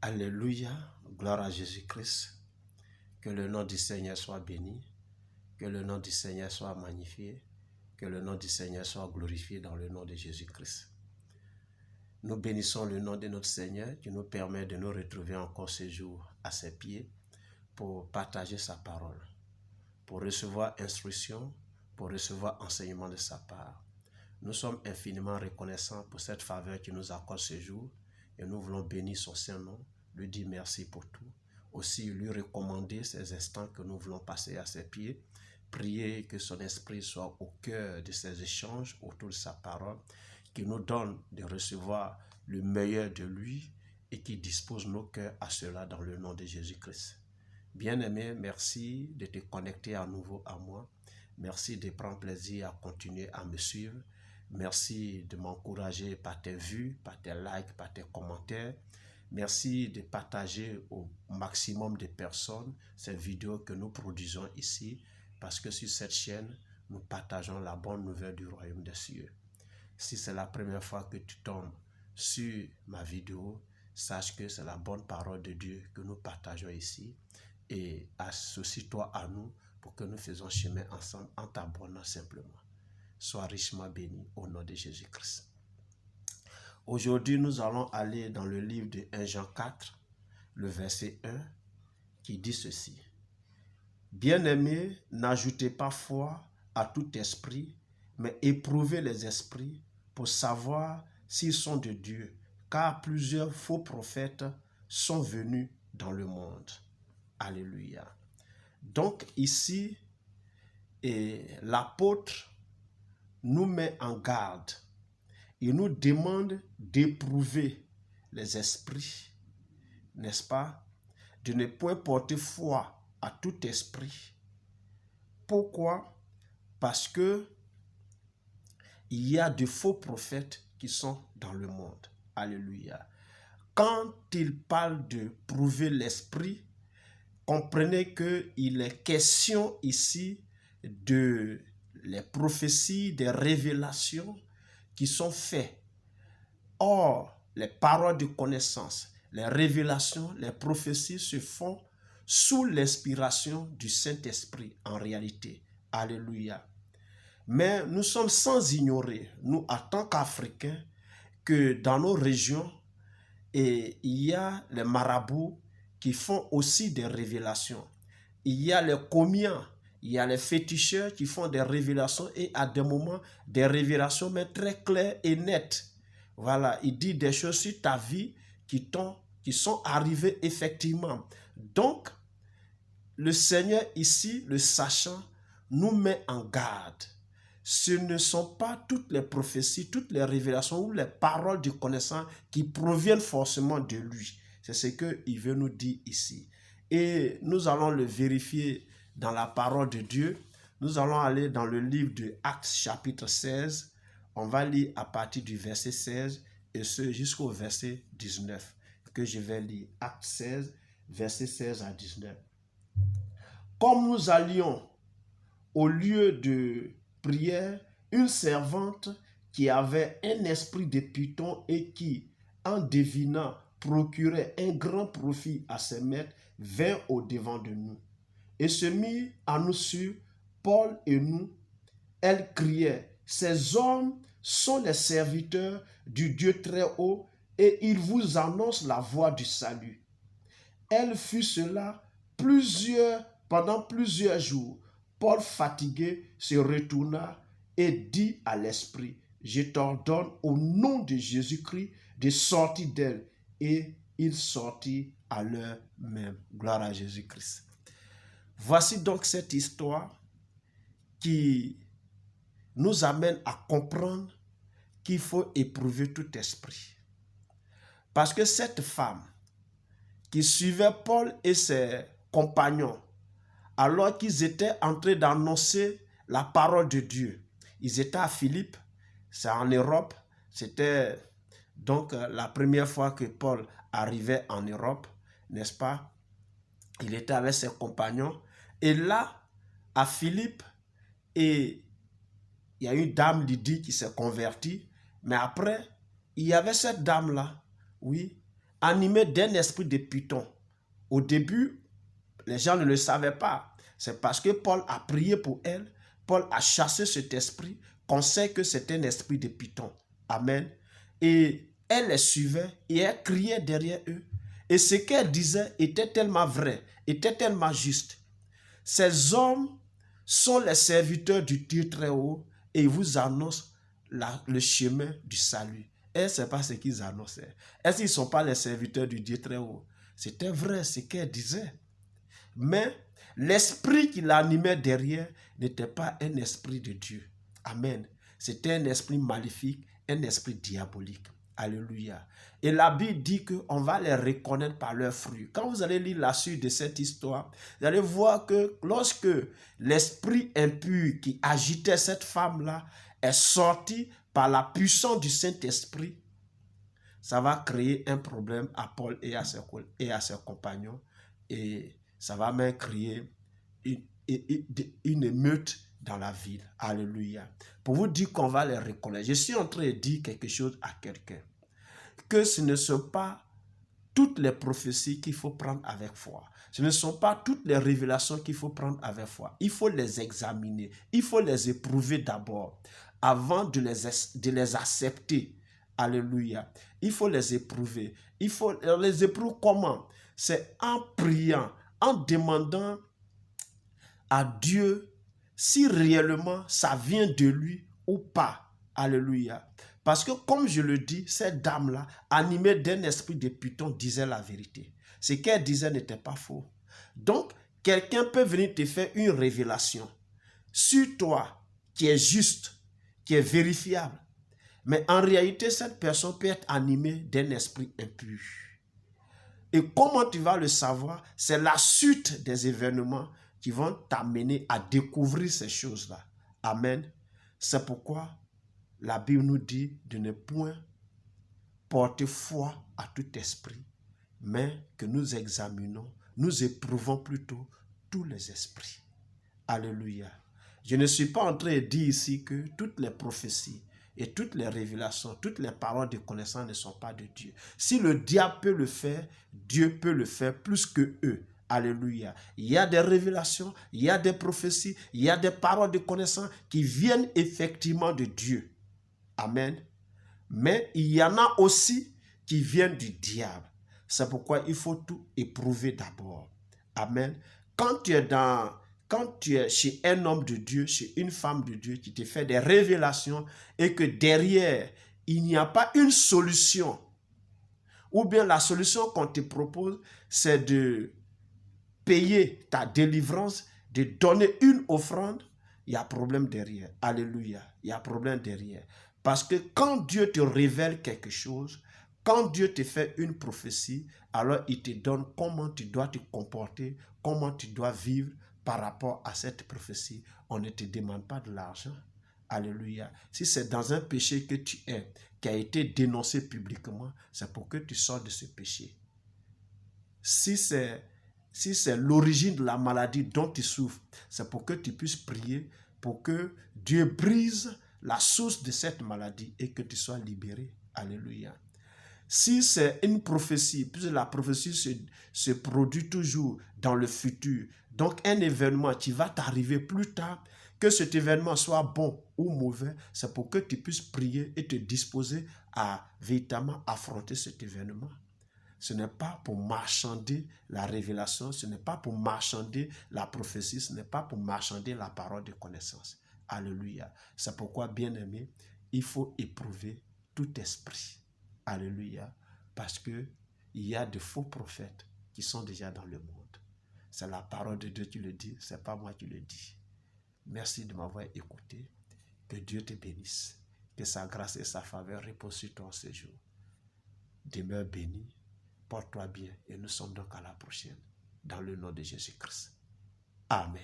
Alléluia, gloire à Jésus-Christ. Que le nom du Seigneur soit béni, que le nom du Seigneur soit magnifié, que le nom du Seigneur soit glorifié dans le nom de Jésus-Christ. Nous bénissons le nom de notre Seigneur qui nous permet de nous retrouver encore ce jour à ses pieds pour partager sa parole, pour recevoir instruction, pour recevoir enseignement de sa part. Nous sommes infiniment reconnaissants pour cette faveur qu'il nous accorde ce jour et nous voulons bénir son Saint-Nom, lui dire merci pour tout. Aussi lui recommander ces instants que nous voulons passer à ses pieds, prier que son esprit soit au cœur de ces échanges autour de sa parole, qui nous donne de recevoir le meilleur de lui et qui dispose nos cœurs à cela dans le nom de Jésus-Christ. Bien-aimé, merci de te connecter à nouveau à moi. Merci de prendre plaisir à continuer à me suivre. Merci de m'encourager par tes vues, par tes likes, par tes commentaires. Merci de partager au maximum de personnes ces vidéos que nous produisons ici, parce que sur cette chaîne, nous partageons la bonne nouvelle du royaume des cieux. Si c'est la première fois que tu tombes sur ma vidéo, sache que c'est la bonne parole de Dieu que nous partageons ici. Et associe-toi à nous pour que nous faisons chemin ensemble en t'abonnant simplement. Sois richement béni au nom de Jésus-Christ. Aujourd'hui, nous allons aller dans le livre de 1 Jean 4, le verset 1, qui dit ceci. Bien-aimés, n'ajoutez pas foi à tout esprit, mais éprouvez les esprits pour savoir s'ils sont de Dieu, car plusieurs faux prophètes sont venus dans le monde. Alléluia. Donc ici, l'apôtre nous met en garde. Il nous demande d'éprouver les esprits, n'est-ce pas? De ne point porter foi à tout esprit. Pourquoi? Parce que il y a de faux prophètes qui sont dans le monde. Alléluia. Quand il parle de prouver l'esprit, comprenez qu'il est question ici de les prophéties, des révélations qui sont faites. Or, les paroles de connaissance, les révélations, les prophéties se font sous l'inspiration du Saint-Esprit en réalité. Alléluia. Mais nous sommes sans ignorer, nous en tant qu'Africains, que dans nos régions, il y a les marabouts qui font aussi des révélations. Il y a les commiens, il y a les féticheurs qui font des révélations et à des moments, des révélations mais très claires et nettes. Voilà, il dit des choses sur ta vie qui sont arrivées effectivement. Donc, le Seigneur ici, le sachant, nous met en garde. Ce ne sont pas toutes les prophéties, toutes les révélations ou les paroles de connaissance qui proviennent forcément de lui. C'est ce qu'il veut nous dire ici. Et nous allons le vérifier dans la parole de Dieu. Nous allons aller dans le livre de Actes chapitre 16. On va lire à partir du verset 16 et ce jusqu'au verset 19 que je vais lire. Actes 16, verset 16 à 19. Comme nous allions au lieu de prière, une servante qui avait un esprit de python et qui, en devinant, procurait un grand profit à ses maîtres, vint au-devant de nous et se mit à nous suivre, Paul et nous. Elle criait, « Ces hommes sont les serviteurs du Dieu très haut et ils vous annoncent la voie du salut. » Elle fut cela pendant plusieurs jours. Paul, fatigué, se retourna et dit à l'esprit, « Je t'ordonne au nom de Jésus-Christ de sortir d'elle. » Et il sortit à l'heure même. Gloire à Jésus-Christ. Voici donc cette histoire qui nous amène à comprendre qu'il faut éprouver tout esprit. Parce que cette femme qui suivait Paul et ses compagnons, alors qu'ils étaient en train d'annoncer la parole de Dieu. Ils étaient à Philippe, c'est en Europe. C'était donc la première fois que Paul arrivait en Europe, n'est-ce pas? Il était avec ses compagnons. Et là, à Philippe, et il y a une dame, Lydie, qui s'est convertie. Mais après, il y avait cette dame-là, oui, animée d'un esprit de python. Au début, les gens ne le savaient pas. C'est parce que Paul a prié pour elle, Paul a chassé cet esprit, qu'on sait que c'est un esprit de python. Amen. Et elle les suivait et elle criait derrière eux. Et ce qu'elle disait était tellement vrai, était tellement juste. Ces hommes sont les serviteurs du Dieu très haut et ils vous annoncent le chemin du salut. Et ce n'est pas ce qu'ils annonçaient. Est-ce qu'ils ne sont pas les serviteurs du Dieu très haut? C'était vrai ce qu'elle disait. Mais l'esprit qui l'animait derrière n'était pas un esprit de Dieu. Amen. C'était un esprit maléfique, un esprit diabolique. Alléluia. Et la Bible dit qu'on va les reconnaître par leurs fruits. Quand vous allez lire la suite de cette histoire, vous allez voir que lorsque l'esprit impur qui agitait cette femme-là est sorti par la puissance du Saint-Esprit, ça va créer un problème à Paul et à ses compagnons. Et ça va même créer une émeute dans la ville. Alléluia. Pour vous dire qu'on va les reconnaître, je suis en train de dire quelque chose à quelqu'un. Que ce ne sont pas toutes les prophéties qu'il faut prendre avec foi. Ce ne sont pas toutes les révélations qu'il faut prendre avec foi. Il faut les examiner. Il faut les éprouver d'abord avant de les accepter. Alléluia. Il faut les éprouver. Il faut les éprouver comment? C'est en priant, en demandant à Dieu si réellement ça vient de lui ou pas. Alléluia. Parce que comme je le dis, cette dame-là, animée d'un esprit de python, disait la vérité. Ce qu'elle disait n'était pas faux. Donc, quelqu'un peut venir te faire une révélation sur toi qui est juste, qui est vérifiable. Mais en réalité, cette personne peut être animée d'un esprit impur. Et comment tu vas le savoir? C'est la suite des événements qui vont t'amener à découvrir ces choses-là. Amen. C'est pourquoi la Bible nous dit de ne point porter foi à tout esprit, mais que nous examinons, nous éprouvons plutôt tous les esprits. Alléluia. Je ne suis pas en train de dire ici que toutes les prophéties et toutes les révélations, toutes les paroles de connaissance ne sont pas de Dieu. Si le diable peut le faire, Dieu peut le faire plus que eux. Alléluia. Il y a des révélations, il y a des prophéties, il y a des paroles de connaissance qui viennent effectivement de Dieu. Amen. Mais il y en a aussi qui viennent du diable. C'est pourquoi il faut tout éprouver d'abord. Amen. Quand tu es chez un homme de Dieu, chez une femme de Dieu qui te fait des révélations et que derrière, il n'y a pas une solution, ou bien la solution qu'on te propose, c'est de payer ta délivrance, de donner une offrande, il y a problème derrière. Alléluia. Il y a problème derrière. Parce que quand Dieu te révèle quelque chose, quand Dieu te fait une prophétie, alors il te donne comment tu dois te comporter, comment tu dois vivre par rapport à cette prophétie. On ne te demande pas de l'argent. Alléluia. Si c'est dans un péché que tu es, qui a été dénoncé publiquement, c'est pour que tu sors de ce péché. Si c'est l'origine de la maladie dont tu souffres, c'est pour que tu puisses prier, pour que Dieu brise la source de cette maladie et que tu sois libéré. Alléluia. Si c'est une prophétie, puisque la prophétie se produit toujours dans le futur, donc un événement qui va t'arriver plus tard, que cet événement soit bon ou mauvais, c'est pour que tu puisses prier et te disposer à véritablement affronter cet événement. Ce n'est pas pour marchander la révélation, ce n'est pas pour marchander la prophétie, ce n'est pas pour marchander la parole de connaissance. Alléluia. C'est pourquoi, bien-aimé, il faut éprouver tout esprit. Alléluia. Parce qu'il y a de faux prophètes qui sont déjà dans le monde. C'est la parole de Dieu qui le dit, ce n'est pas moi qui le dis. Merci de m'avoir écouté. Que Dieu te bénisse. Que sa grâce et sa faveur reposent sur toi ce jour. Demeure béni. Porte-toi bien et nous sommes donc à la prochaine. Dans le nom de Jésus-Christ. Amen.